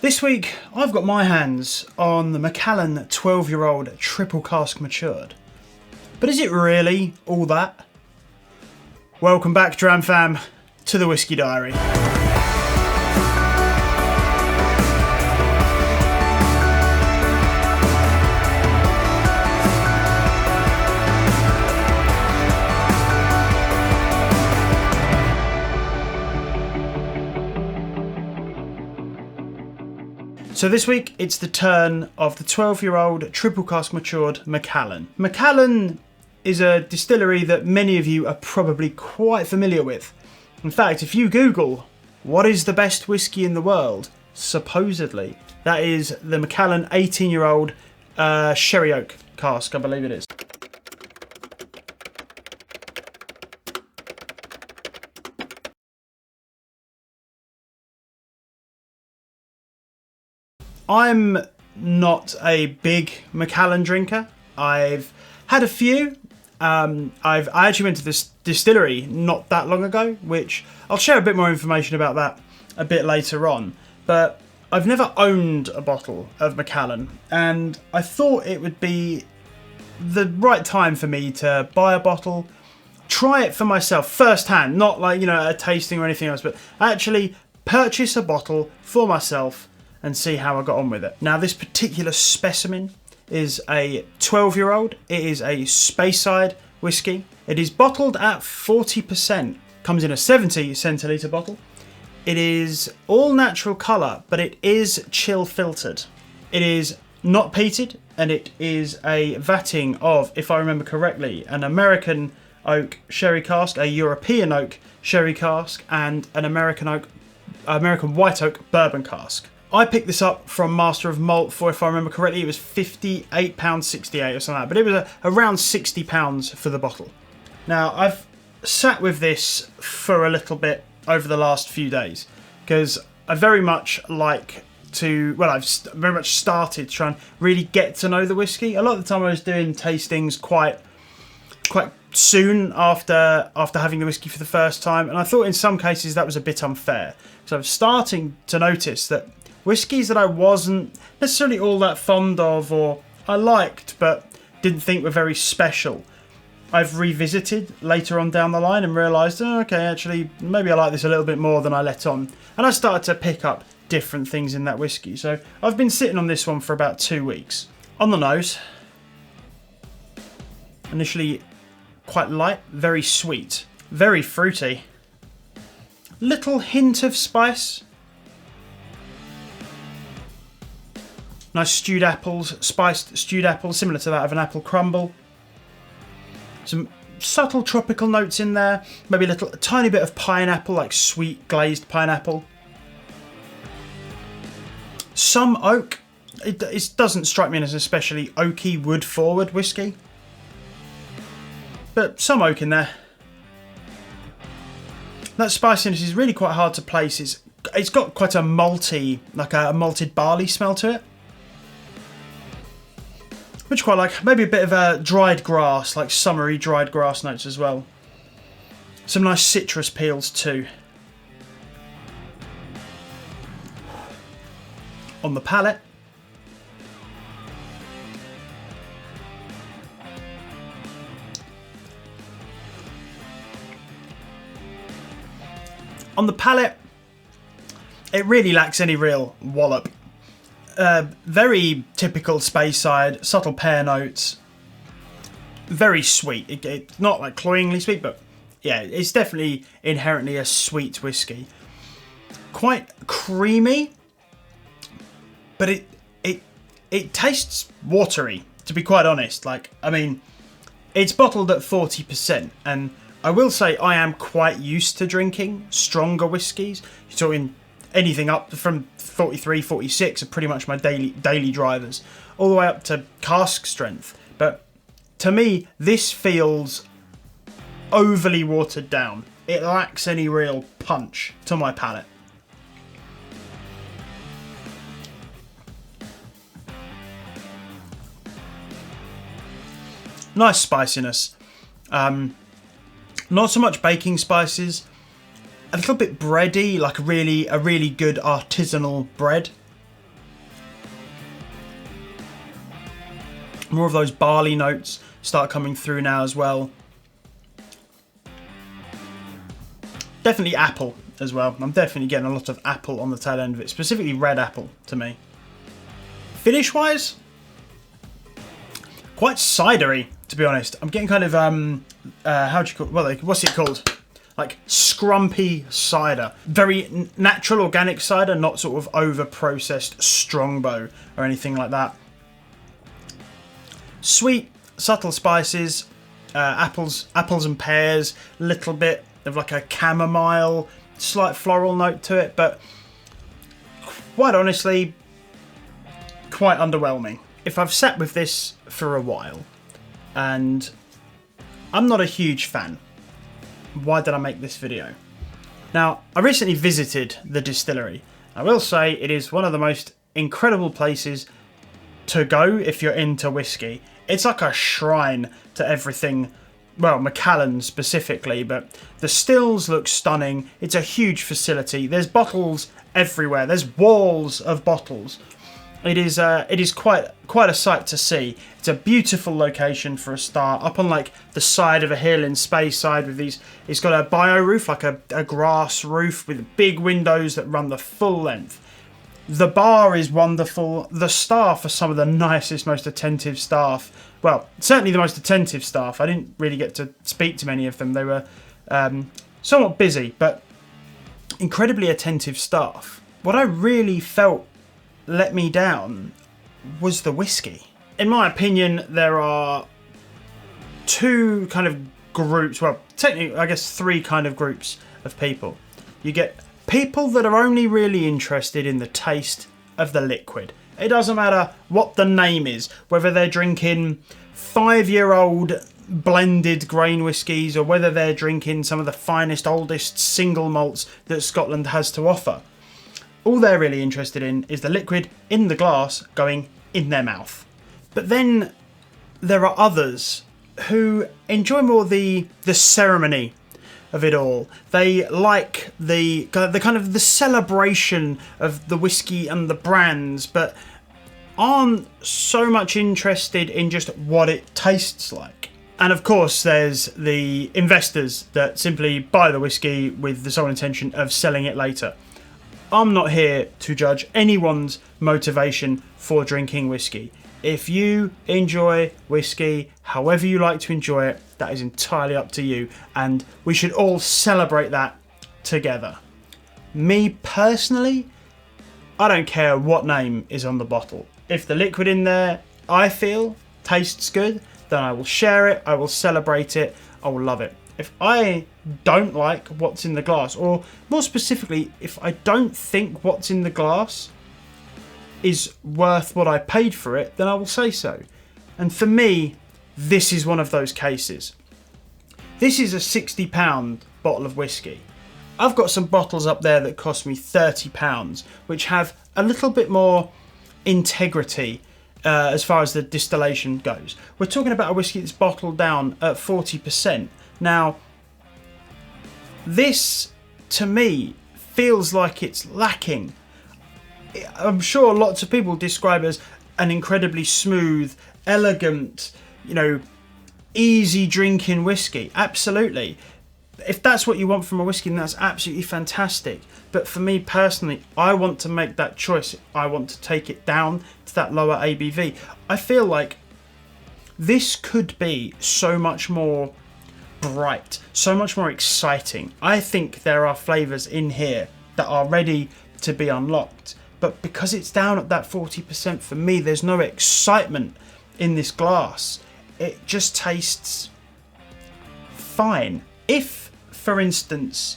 This week, I've got my hands on the Macallan 12-year-old Triple Cask Matured. But is it really all that? Welcome back, Dram Fam, to the Whisky Diary. So this week, it's the turn of the 12-year-old Triple Cask Matured Macallan. Macallan is a distillery that many of you are probably quite familiar with. In fact, if you Google, what is the best whiskey in the world? Supposedly, that is the Macallan 18-year-old Sherry Oak cask, I believe it is. I'm not a big Macallan drinker. I've had a few. I actually went to this distillery not that long ago, which I'll share a bit more information about that a bit later on. But I've never owned a bottle of Macallan, and I thought it would be the right time for me to buy a bottle, try it for myself firsthand, not like, a tasting or anything else, but actually purchase a bottle for myself and see how I got on with it. Now, this particular specimen is a 12-year-old. It is a Speyside whiskey. It is bottled at 40%. Comes in a 70 centilitre bottle. It is all natural colour, but it is chill filtered. It is not peated, and it is a vatting of, if I remember correctly, an American oak sherry cask, a European oak sherry cask, and an American white oak bourbon cask. I picked this up from Master of Malt for, if I remember correctly, it was £58.68 or something like that, but it was around £60 for the bottle. Now, I've sat with this for a little bit over the last few days, because I very much like to, I've very much started to try and really get to know the whiskey. A lot of the time I was doing tastings quite soon after having the whiskey for the first time, and I thought in some cases that was a bit unfair. So I'm starting to notice that whiskies that I wasn't necessarily all that fond of, or I liked but didn't think were very special, I've revisited later on down the line and realised, okay, actually, maybe I like this a little bit more than I let on. And I started to pick up different things in that whiskey. So I've been sitting on this one for about 2 weeks. On the nose, initially quite light, very sweet, very fruity. Little hint of spice. Nice stewed apples, spiced stewed apples, similar to that of an apple crumble. Some subtle tropical notes in there. Maybe a tiny bit of pineapple, like sweet glazed pineapple. Some oak. It doesn't strike me as an especially oaky, wood-forward whiskey. But some oak in there. That spiciness is really quite hard to place. It's got quite a malty, like a malted barley smell to it, which I quite like. Maybe a bit of a dried grass, like summery dried grass notes as well. Some nice citrus peels too. On the palate, it really lacks any real wallop. Very typical Speyside, subtle pear notes. Very sweet. It's not like cloyingly sweet, but yeah, it's definitely inherently a sweet whiskey. Quite creamy, but it tastes watery, to be quite honest. It's bottled at 40%, and I will say I am quite used to drinking stronger whiskies. You're talking anything up from 43, 46 are pretty much my daily drivers, all the way up to cask strength. But to me, this feels overly watered down. It lacks any real punch to my palate. Nice spiciness. Not so much baking spices. A little bit bready, like a really good artisanal bread. More of those barley notes start coming through now as well. Definitely apple as well. I'm definitely getting a lot of apple on the tail end of it, specifically red apple to me. Finish wise, quite cidery, to be honest. I'm getting kind of how do you call? Well, what's it called? Like scrumpy cider. Very natural, organic cider, not sort of over processed strongbow or anything like that. Sweet, subtle spices, apples and pears, little bit of like a chamomile, slight floral note to it, but quite honestly, quite underwhelming. If I've sat with this for a while, and I'm not a huge fan, why did I make this video? Now, I recently visited the distillery. I will say it is one of the most incredible places to go if you're into whiskey. It's like a shrine to everything, well, Macallan specifically, but the stills look stunning. It's a huge facility. There's bottles everywhere. There's walls of bottles. It is quite a sight to see. It's a beautiful location for a start, up on like the side of a hill in Speyside with these. It's got a bio roof, like a grass roof with big windows that run the full length. The bar is wonderful. The staff are some of the nicest, most attentive staff. Well, certainly the most attentive staff. I didn't really get to speak to many of them. They were somewhat busy, but incredibly attentive staff. What I really felt let me down was the whiskey. In my opinion, there are two kind of groups, well, technically, I guess three kind of groups of people. You get people that are only really interested in the taste of the liquid. It doesn't matter what the name is, whether they're drinking 5-year-old blended grain whiskies or whether they're drinking some of the finest, oldest single malts that Scotland has to offer. All they're really interested in is the liquid in the glass going in their mouth. But then there are others who enjoy more the ceremony of it all. They like the kind of the celebration of the whiskey and the brands, but aren't so much interested in just what it tastes like. And of course, there's the investors that simply buy the whiskey with the sole intention of selling it later. I'm not here to judge anyone's motivation for drinking whiskey. If you enjoy whiskey, however you like to enjoy it, that is entirely up to you, and we should all celebrate that together. Me personally, I don't care what name is on the bottle. If the liquid in there, I feel, tastes good, then I will share it, I will celebrate it, I will love it. If I don't like what's in the glass, or more specifically, if I don't think what's in the glass is worth what I paid for it, then I will say so. And for me, this is one of those cases. This is a £60 bottle of whiskey. I've got some bottles up there that cost me £30, which have a little bit more integrity as far as the distillation goes. We're talking about a whiskey that's bottled down at 40%. Now, this, to me, feels like it's lacking. I'm sure lots of people describe it as an incredibly smooth, elegant, easy drinking whiskey. Absolutely. If that's what you want from a whiskey, then that's absolutely fantastic. But for me personally, I want to make that choice. I want to take it down to that lower ABV. I feel like this could be so much more bright, so much more exciting. I think there are flavours in here that are ready to be unlocked. But because it's down at that 40%, for me, there's no excitement in this glass. It just tastes fine. If, for instance,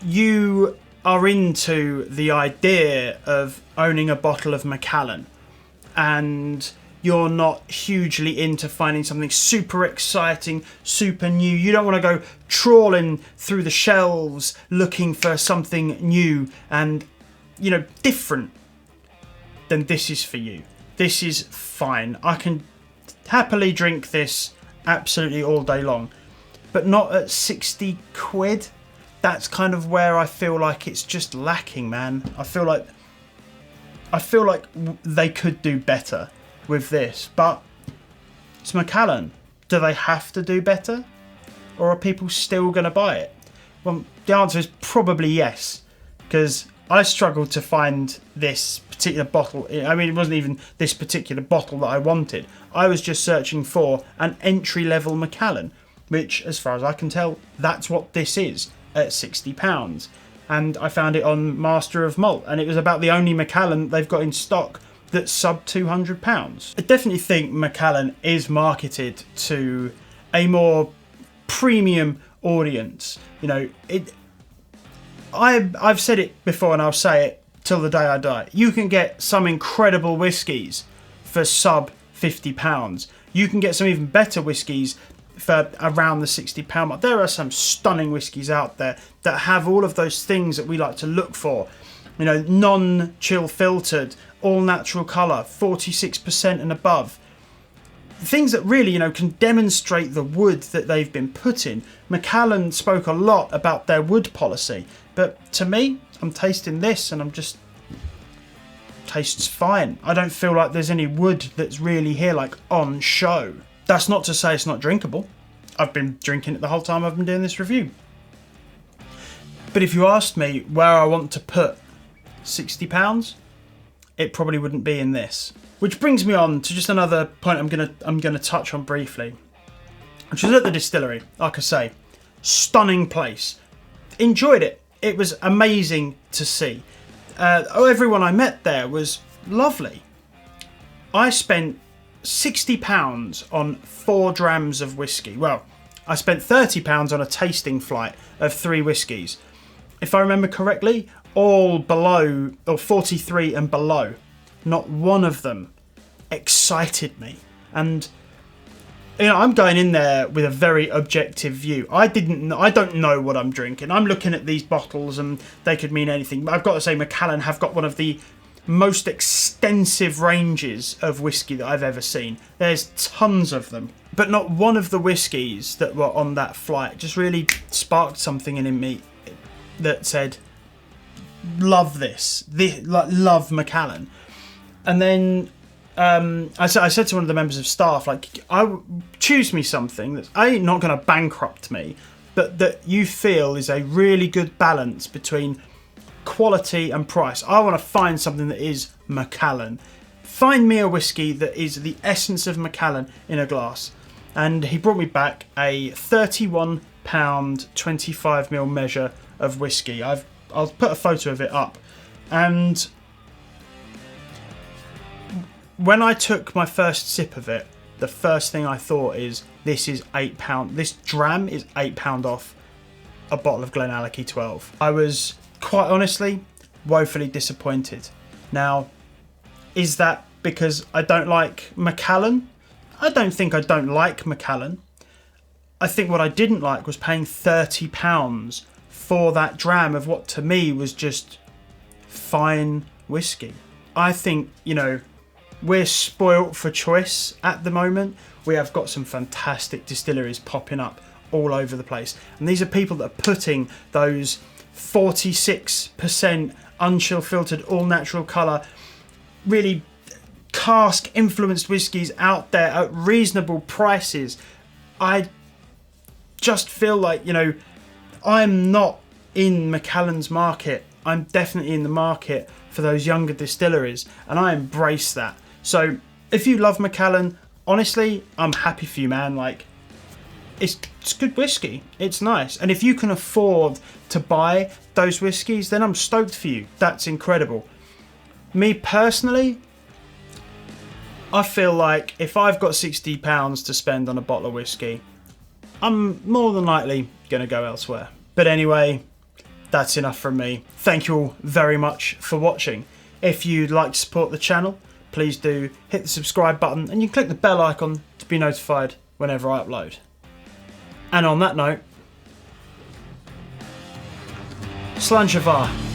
you are into the idea of owning a bottle of Macallan and you're not hugely into finding something super exciting, super new, you don't want to go trawling through the shelves looking for something new and different, then this is for you. This is fine. I can happily drink this absolutely all day long, but not at 60 quid. That's kind of where I feel like it's just lacking, man. I feel like they could do better. with this, but it's Macallan. Do they have to do better? Or are people still going to buy it? Well, the answer is probably yes, because I struggled to find this particular bottle. I mean, it wasn't even this particular bottle that I wanted. I was just searching for an entry-level Macallan, which, as far as I can tell, that's what this is at £60. And I found it on Master of Malt, and it was about the only Macallan they've got in stock that's sub £200. I definitely think Macallan is marketed to a more premium audience. You know, I've said it before and I'll say it till the day I die. You can get some incredible whiskies for sub £50. You can get some even better whiskies for around the £60 mark. There are some stunning whiskies out there that have all of those things that we like to look for. You know, non-chill filtered, all natural colour, 46% and above. Things that really, you know, can demonstrate the wood that they've been put in. Macallan spoke a lot about their wood policy, but to me, I'm tasting this and I'm just... tastes fine. I don't feel like there's any wood that's really here, like, on show. That's not to say it's not drinkable. I've been drinking it the whole time I've been doing this review. But if you asked me where I want to put £60, it probably wouldn't be in this. Which brings me on to just another point I'm gonna touch on briefly, which is at the distillery. Like I say, stunning place. Enjoyed it. It was amazing to see. Everyone I met there was lovely. I spent £60 on 4 drams of whiskey. Well, I spent £30 on a tasting flight of 3 whiskies. If I remember correctly, all below, or 43 and below. Not one of them excited me. And, you know, I'm going in there with a very objective view. I don't know what I'm drinking. I'm looking at these bottles and they could mean anything. But I've got to say, Macallan have got one of the most extensive ranges of whiskey that I've ever seen. There's tons of them. But not one of the whiskies that were on that flight just really sparked something in me that said, love this. Love Macallan. And then I said to one of the members of staff, like, choose me something that's not going to bankrupt me, but that you feel is a really good balance between quality and price. I want to find something that is Macallan. Find me a whiskey that is the essence of Macallan in a glass. And he brought me back a £31 25ml measure of whiskey. I'll put a photo of it up. And when I took my first sip of it, the first thing I thought is, this is £8. This dram is £8 off a bottle of Glenallachie 12. I was, quite honestly, woefully disappointed. Now, is that because I don't like Macallan? I don't think I don't like Macallan. I think what I didn't like was paying £30 for that dram of what to me was just fine whiskey. I think, you know, we're spoilt for choice at the moment. We have got some fantastic distilleries popping up all over the place. And these are people that are putting those 46% unchill filtered, all natural colour, really cask influenced whiskies out there at reasonable prices. I just feel like, you know, I'm not in Macallan's market. I'm definitely in the market for those younger distilleries, and I embrace that. So if you love Macallan, honestly, I'm happy for you, man. Like, it's good whiskey. It's nice. And if you can afford to buy those whiskies, then I'm stoked for you. That's incredible. Me personally, I feel like if I've got £60 to spend on a bottle of whiskey, I'm more than likely going to go elsewhere. But anyway, that's enough from me. Thank you all very much for watching. If you'd like to support the channel, please do hit the subscribe button and you can click the bell icon to be notified whenever I upload. And on that note, Sláinte mhath.